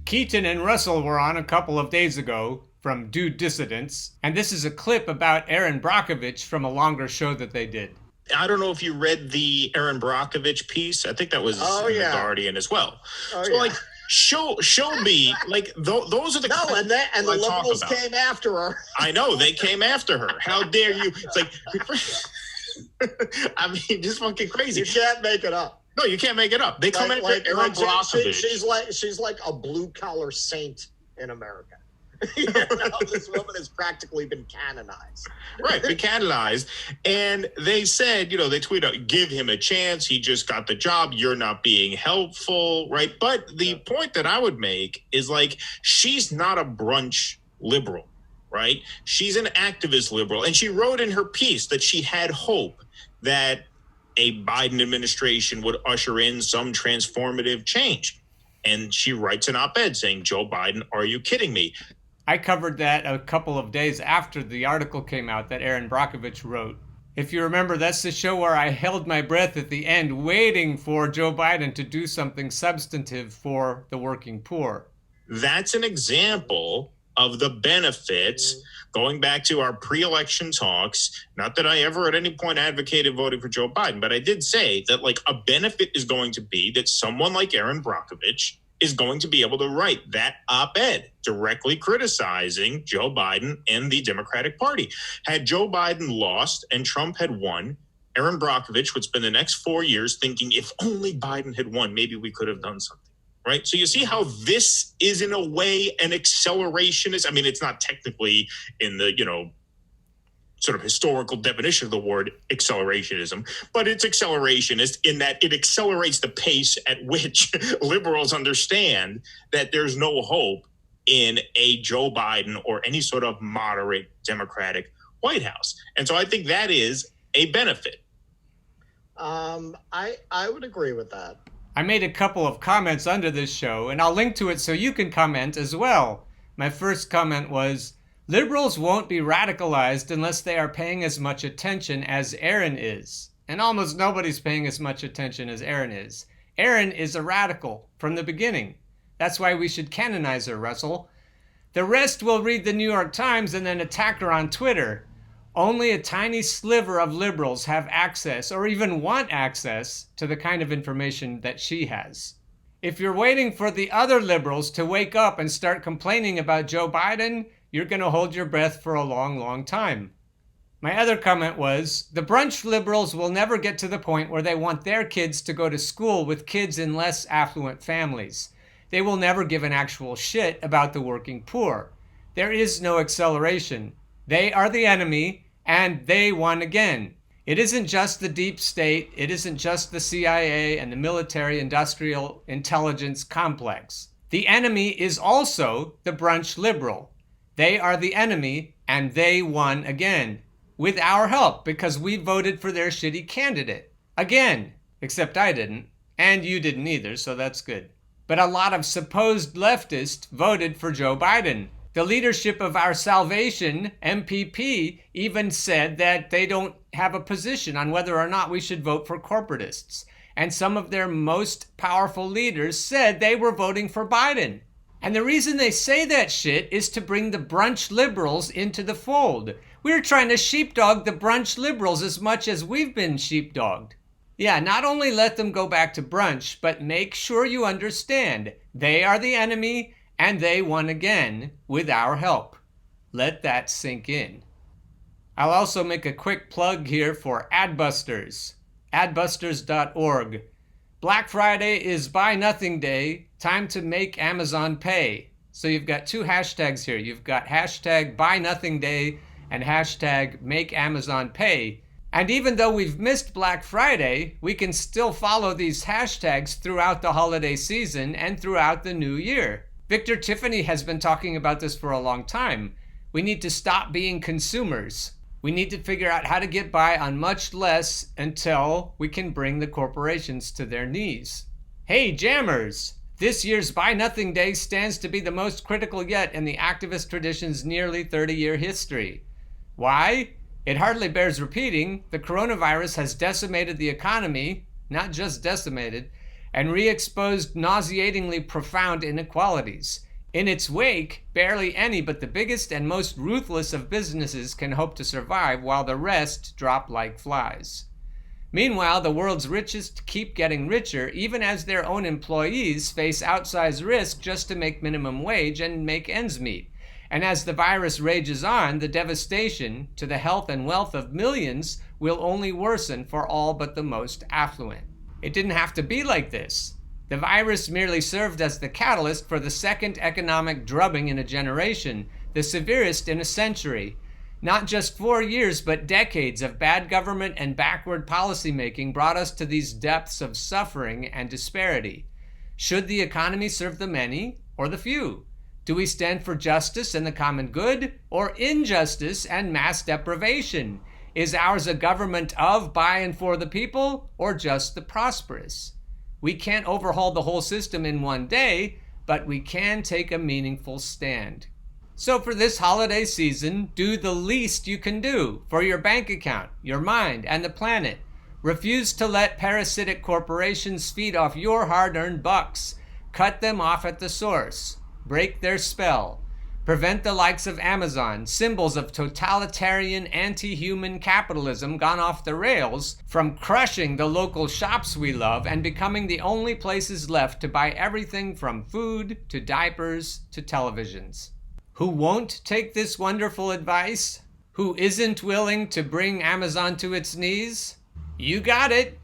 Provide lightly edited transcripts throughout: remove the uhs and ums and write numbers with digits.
Keaton and Russell were on a couple of days ago from Do Dissidents, and this is a clip about Aaron Brockovich from a longer show that they did. I don't know if you read the Aaron Brockovich piece. I think that was in The Guardian as well. Show me, those are the and the liberals came after her. I know, they came after her. How dare you? It's like, I mean, just fucking crazy. You can't make it up. No, you can't make it up. They come after Aaron Brockovich. She's like a blue-collar saint in America. This woman has practically been canonized. Right, been canonized. And they said, they tweet out, give him a chance. He just got the job. You're not being helpful, right? But the point that I would make is she's not a brunch liberal, right? She's an activist liberal. And she wrote in her piece that she had hope that a Biden administration would usher in some transformative change. And she writes an op-ed saying, Joe Biden, are you kidding me? I covered that a couple of days after the article came out that Aaron Brockovich wrote. If you remember, that's the show where I held my breath at the end, waiting for Joe Biden to do something substantive for the working poor. That's an example of the benefits, going back to our pre-election talks. Not that I ever at any point advocated voting for Joe Biden, but I did say that a benefit is going to be that someone like Aaron Brockovich is going to be able to write that op-ed directly criticizing Joe Biden and the Democratic Party. Had Joe Biden lost and Trump had won, Aaron Brockovich would spend the next 4 years thinking, if only Biden had won, maybe we could have done something. Right. So you see how this is in a way an accelerationist. I mean, it's not technically in the, sort of historical definition of the word accelerationism, but it's accelerationist in that it accelerates the pace at which liberals understand that there's no hope in a Joe Biden or any sort of moderate Democratic White House. And so I think that is a benefit. I would agree with that. I made a couple of comments under this show, and I'll link to it so you can comment as well. My first comment was, liberals won't be radicalized unless they are paying as much attention as Aaron is. And almost nobody's paying as much attention as Aaron is. Aaron is a radical from the beginning. That's why we should canonize her, Russell. The rest will read the New York Times and then attack her on Twitter. Only a tiny sliver of liberals have access or even want access to the kind of information that she has. If you're waiting for the other liberals to wake up and start complaining about Joe Biden, you're going to hold your breath for a long, long time. My other comment was, the brunch liberals will never get to the point where they want their kids to go to school with kids in less affluent families. They will never give an actual shit about the working poor. There is no acceleration. They are the enemy, and they won again. It isn't just the deep state. It isn't just the CIA and the military-industrial intelligence complex. The enemy is also the brunch liberal. They are the enemy, and they won again. With our help, because we voted for their shitty candidate. Again. Except I didn't. And you didn't either, so that's good. But a lot of supposed leftists voted for Joe Biden. The leadership of Our Salvation, MPP, even said that they don't have a position on whether or not we should vote for corporatists. And some of their most powerful leaders said they were voting for Biden. And the reason they say that shit is to bring the brunch liberals into the fold. We're trying to sheepdog the brunch liberals as much as we've been sheepdogged. Yeah, not only let them go back to brunch, but make sure you understand they are the enemy and they won again with our help. Let that sink in. I'll also make a quick plug here for Adbusters. Adbusters.org. Black Friday is Buy Nothing Day. Time to make Amazon pay. So you've got two hashtags here. You've got hashtag Buy Nothing Day and hashtag Make Amazon Pay. And even though we've missed Black Friday, we can still follow these hashtags throughout the holiday season and throughout the new year. Victor Tiffany has been talking about this for a long time. We need to stop being consumers. We need to figure out how to get by on much less until we can bring the corporations to their knees. Hey, jammers! This year's Buy Nothing Day stands to be the most critical yet in the activist tradition's nearly 30-year history. Why? It hardly bears repeating. The coronavirus has decimated the economy, not just decimated, and re-exposed nauseatingly profound inequalities. In its wake, barely any but the biggest and most ruthless of businesses can hope to survive, while the rest drop like flies. Meanwhile, the world's richest keep getting richer, even as their own employees face outsized risk just to make minimum wage and make ends meet. And as the virus rages on, the devastation to the health and wealth of millions will only worsen for all but the most affluent. It didn't have to be like this. The virus merely served as the catalyst for the second economic drubbing in a generation, the severest in a century. Not just 4 years, but decades of bad government and backward policymaking brought us to these depths of suffering and disparity. Should the economy serve the many or the few? Do we stand for justice and the common good, or injustice and mass deprivation? Is ours a government of, by, and for the people, or just the prosperous? We can't overhaul the whole system in one day, but we can take a meaningful stand. So for this holiday season, do the least you can do for your bank account, your mind, and the planet. Refuse to let parasitic corporations feed off your hard-earned bucks. Cut them off at the source. Break their spell. Prevent the likes of Amazon, symbols of totalitarian, anti-human capitalism gone off the rails, from crushing the local shops we love and becoming the only places left to buy everything from food to diapers to televisions. Who won't take this wonderful advice? Who isn't willing to bring Amazon to its knees? You got it.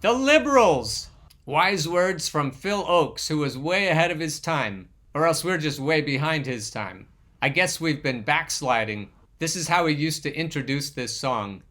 The liberals. Wise words from Phil Oakes, who was way ahead of his time. Or else we're just way behind his time. I guess we've been backsliding. This is how he used to introduce this song.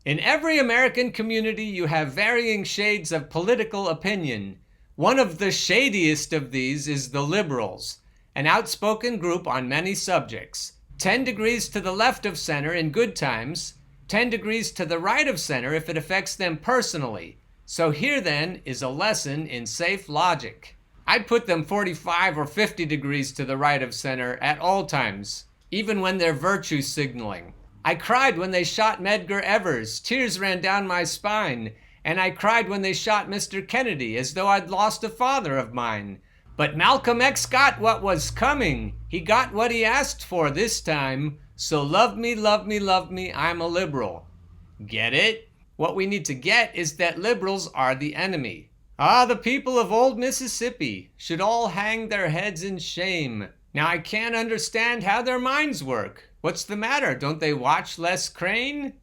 In every American community, you have varying shades of political opinion. One of the shadiest of these is the liberals, an outspoken group on many subjects. 10 degrees to the left of center in good times, 10 degrees to the right of center if it affects them personally. So here then is a lesson in safe logic. I'd put them 45 or 50 degrees to the right of center at all times, even when they're virtue signaling. I cried when they shot Medgar Evers, tears ran down my spine, and I cried when they shot Mr. Kennedy as though I'd lost a father of mine. But Malcolm X got what was coming. He got what he asked for this time. So love me, love me, love me, I'm a liberal. Get it? What we need to get is that liberals are the enemy. Ah, the people of old Mississippi should all hang their heads in shame. Now I can't understand how their minds work. What's the matter? Don't they watch Les Crane?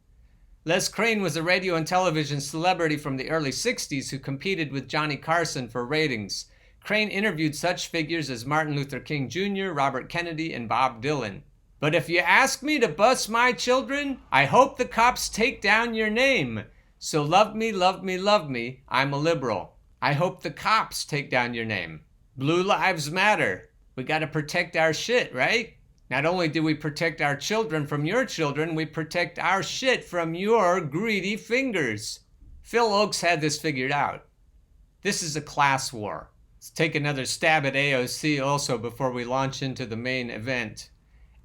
Les Crane was a radio and television celebrity from the early 60s who competed with Johnny Carson for ratings. Crane interviewed such figures as Martin Luther King Jr., Robert Kennedy, and Bob Dylan. But if you ask me to bus my children, I hope the cops take down your name. So love me, love me, love me, I'm a liberal. I hope the cops take down your name. Blue lives matter. We gotta protect our shit, right? Not only do we protect our children from your children, we protect our shit from your greedy fingers. Phil Oakes had this figured out. This is a class war. Let's take another stab at AOC also before we launch into the main event.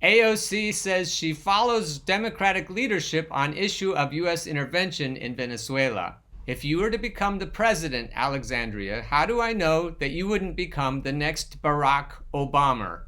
AOC says she follows Democratic leadership on issue of U.S. intervention in Venezuela. If you were to become the president, Alexandria, how do I know that you wouldn't become the next Barack Obama?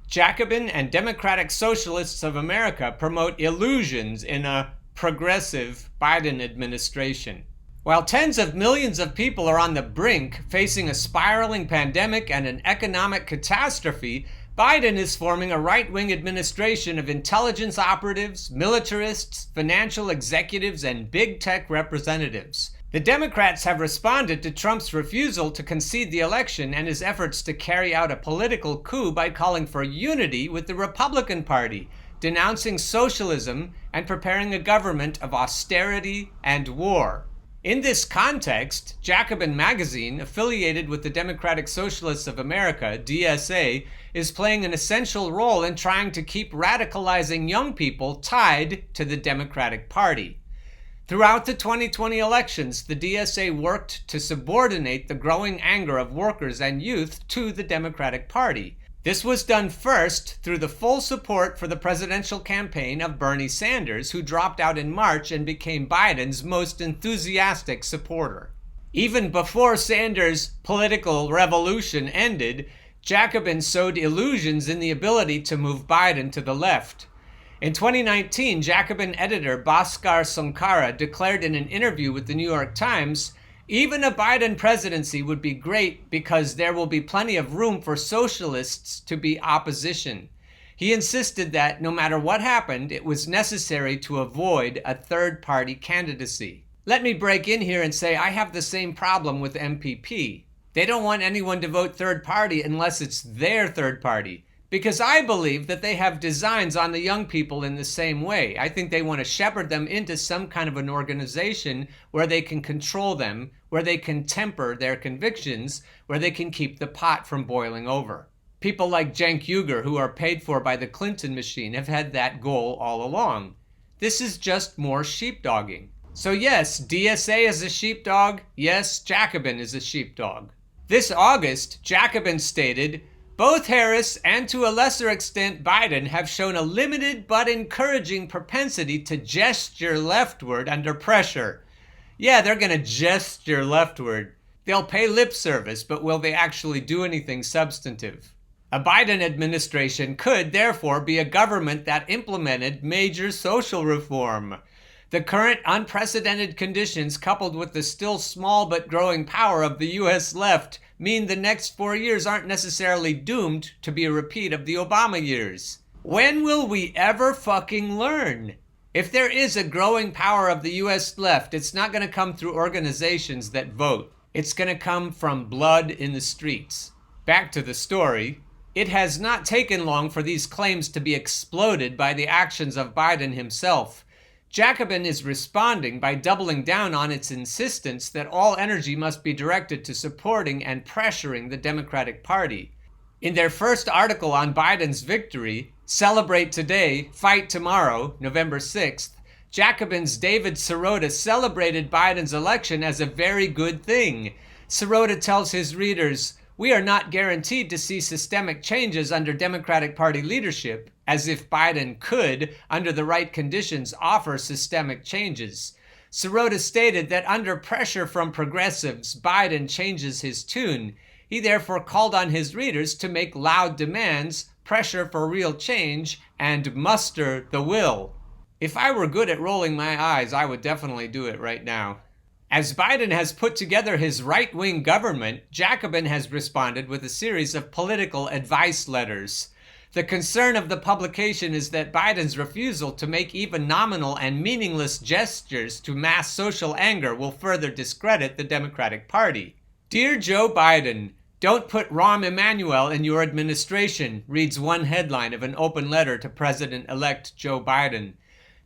Jacobin and Democratic Socialists of America promote illusions in a progressive Biden administration. While tens of millions of people are on the brink, facing a spiraling pandemic and an economic catastrophe, Biden is forming a right-wing administration of intelligence operatives, militarists, financial executives, and big tech representatives. The Democrats have responded to Trump's refusal to concede the election and his efforts to carry out a political coup by calling for unity with the Republican Party, denouncing socialism, and preparing a government of austerity and war. In this context, Jacobin magazine, affiliated with the Democratic Socialists of America, DSA, is playing an essential role in trying to keep radicalizing young people tied to the Democratic Party. Throughout the 2020 elections, the DSA worked to subordinate the growing anger of workers and youth to the Democratic Party. This was done first through the full support for the presidential campaign of Bernie Sanders, who dropped out in March and became Biden's most enthusiastic supporter. Even before Sanders' political revolution ended, Jacobin sowed illusions in the ability to move Biden to the left. In 2019, Jacobin editor Bhaskar Sunkara declared in an interview with the New York Times, even a Biden presidency would be great because there will be plenty of room for socialists to be opposition. He insisted that no matter what happened, it was necessary to avoid a third-party candidacy. Let me break in here and say I have the same problem with MPP. They don't want anyone to vote third party unless it's their third party, because I believe that they have designs on the young people in the same way. I think they want to shepherd them into some kind of an organization where they can control them, where they can temper their convictions, where they can keep the pot from boiling over. People like Cenk Uygur, who are paid for by the Clinton machine, have had that goal all along. This is just more sheepdogging. So yes, DSA is a sheepdog. Yes, Jacobin is a sheepdog. This August, Jacobin stated, both Harris and to a lesser extent Biden have shown a limited but encouraging propensity to gesture leftward under pressure. Yeah, they're going to gesture leftward. They'll pay lip service, but will they actually do anything substantive? A Biden administration could, therefore, be a government that implemented major social reform. The current unprecedented conditions, coupled with the still small but growing power of the U.S. left, mean the next 4 years aren't necessarily doomed to be a repeat of the Obama years. When will we ever fucking learn? If there is a growing power of the U.S. left, it's not going to come through organizations that vote. It's going to come from blood in the streets. Back to the story. It has not taken long for these claims to be exploded by the actions of Biden himself. Jacobin is responding by doubling down on its insistence that all energy must be directed to supporting and pressuring the Democratic Party. In their first article on Biden's victory, Celebrate Today, Fight Tomorrow, November 6th, Jacobin's David Sirota celebrated Biden's election as a very good thing. Sirota tells his readers, we are not guaranteed to see systemic changes under Democratic Party leadership, as if Biden could, under the right conditions, offer systemic changes. Sirota stated that under pressure from progressives, Biden changes his tune. He therefore called on his readers to make loud demands, pressure for real change, and muster the will. If I were good at rolling my eyes, I would definitely do it right now. As Biden has put together his right-wing government, Jacobin has responded with a series of political advice letters. The concern of the publication is that Biden's refusal to make even nominal and meaningless gestures to mass social anger will further discredit the Democratic Party. Dear Joe Biden, don't put Rahm Emanuel in your administration, reads one headline of an open letter to President-elect Joe Biden.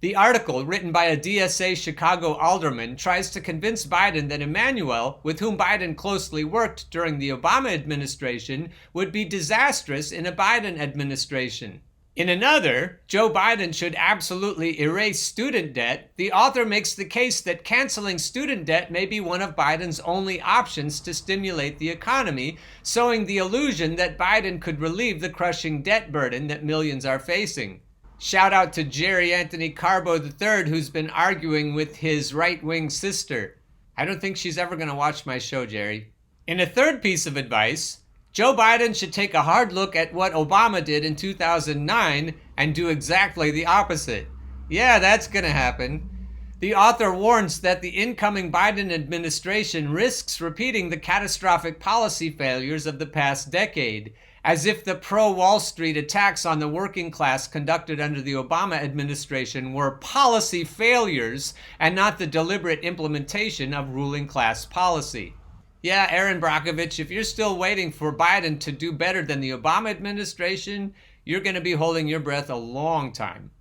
The article, written by a DSA Chicago alderman, tries to convince Biden that Emanuel, with whom Biden closely worked during the Obama administration, would be disastrous in a Biden administration. In another, Joe Biden should absolutely erase student debt. The author makes the case that canceling student debt may be one of Biden's only options to stimulate the economy, sowing the illusion that Biden could relieve the crushing debt burden that millions are facing. Shout out to Jerry Anthony Carbo III, who's been arguing with his right-wing sister. I don't think she's ever going to watch my show, Jerry. In a third piece of advice, Joe Biden should take a hard look at what Obama did in 2009 and do exactly the opposite. Yeah, that's going to happen. The author warns that the incoming Biden administration risks repeating the catastrophic policy failures of the past decade, as if the pro-Wall Street attacks on the working class conducted under the Obama administration were policy failures and not the deliberate implementation of ruling class policy. Yeah, Aaron Brockovich, if you're still waiting for Biden to do better than the Obama administration, you're going to be holding your breath a long time.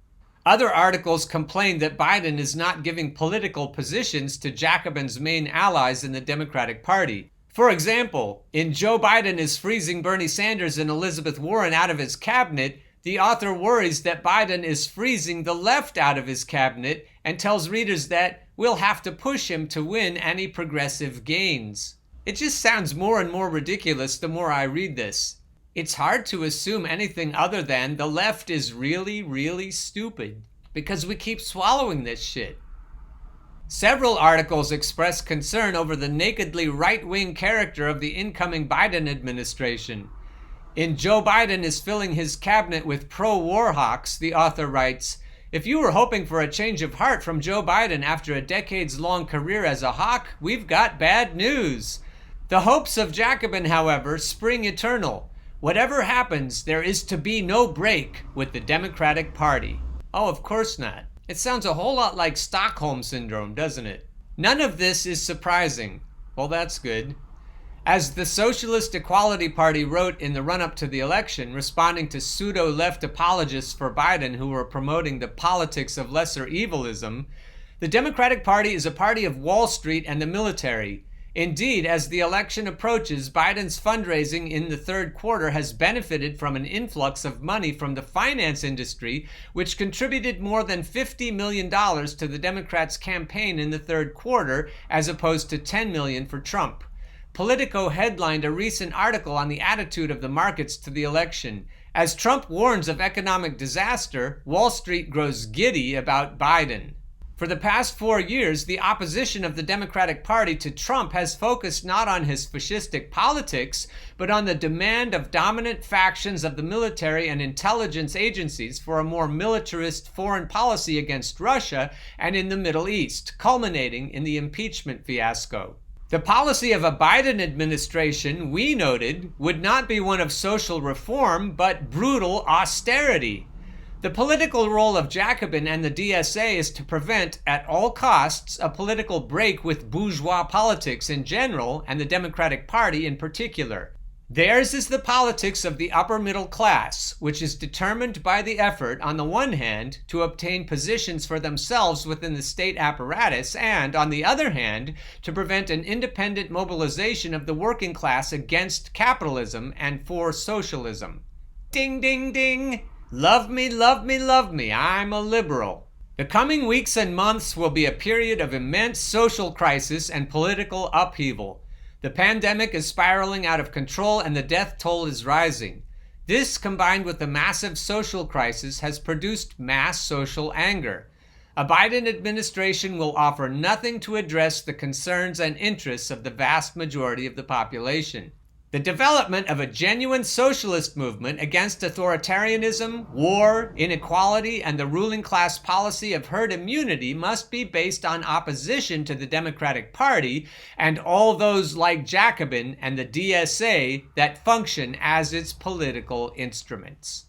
Other articles complain that Biden is not giving political positions to Jacobin's main allies in the Democratic Party. For example, in Joe Biden is freezing Bernie Sanders and Elizabeth Warren out of his cabinet, the author worries that Biden is freezing the left out of his cabinet and tells readers that we'll have to push him to win any progressive gains. It just sounds more and more ridiculous the more I read this. It's hard to assume anything other than the left is really, really stupid because we keep swallowing this shit. Several articles express concern over the nakedly right-wing character of the incoming Biden administration. In Joe Biden is filling his cabinet with pro-war hawks, the author writes, "If you were hoping for a change of heart from Joe Biden after a decades-long career as a hawk, we've got bad news. The hopes of Jacobin, however, spring eternal. Whatever happens, there is to be no break with the Democratic Party." Oh, of course not. It sounds a whole lot like Stockholm Syndrome, doesn't it? None of this is surprising. Well, that's good. As the Socialist Equality Party wrote in the run-up to the election, responding to pseudo-left apologists for Biden who were promoting the politics of lesser evilism, the Democratic Party is a party of Wall Street and the military. Indeed, as the election approaches, Biden's fundraising in the third quarter has benefited from an influx of money from the finance industry, which contributed more than $50 million to the Democrats' campaign in the third quarter, as opposed to $10 million for Trump. Politico headlined a recent article on the attitude of the markets to the election. As Trump warns of economic disaster, Wall Street grows giddy about Biden. For the past 4 years, the opposition of the Democratic Party to Trump has focused not on his fascistic politics, but on the demand of dominant factions of the military and intelligence agencies for a more militarist foreign policy against Russia and in the Middle East, culminating in the impeachment fiasco. The policy of a Biden administration, we noted, would not be one of social reform, but brutal austerity. The political role of Jacobin and the DSA is to prevent, at all costs, a political break with bourgeois politics in general and the Democratic Party in particular. Theirs is the politics of the upper middle class, which is determined by the effort, on the one hand, to obtain positions for themselves within the state apparatus, and, on the other hand, to prevent an independent mobilization of the working class against capitalism and for socialism. Ding, ding, ding! Love me, love me, love me, I'm a liberal. The coming weeks and months will be a period of immense social crisis and political upheaval. The pandemic is spiraling out of control and the death toll is rising. This, combined with the massive social crisis, has produced mass social anger. A Biden administration will offer nothing to address the concerns and interests of the vast majority of the population. The development of a genuine socialist movement against authoritarianism, war, inequality, and the ruling class policy of herd immunity must be based on opposition to the Democratic Party and all those like Jacobin and the DSA that function as its political instruments.